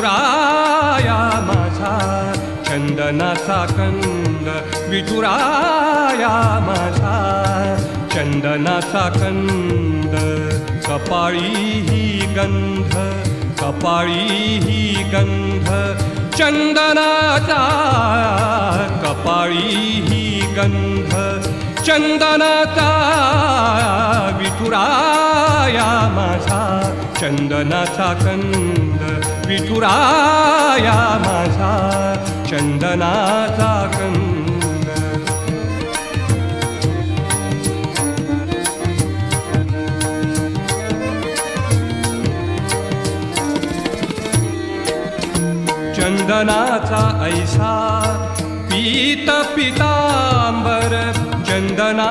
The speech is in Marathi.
विठुराया माझा चंदनाचा कंद, विठुराया माझा चंदनाचा कंद. कपाळी ही गंध, कपाळी ही गंध चंदनाचा, कपाळी ही गंध चंदनाचा. विठुराया माझा चंदनाचा कंद, विठुराया माझा चंदनाचा कंद. चंदनाचा ऐसा पीत पितांबर, चंदना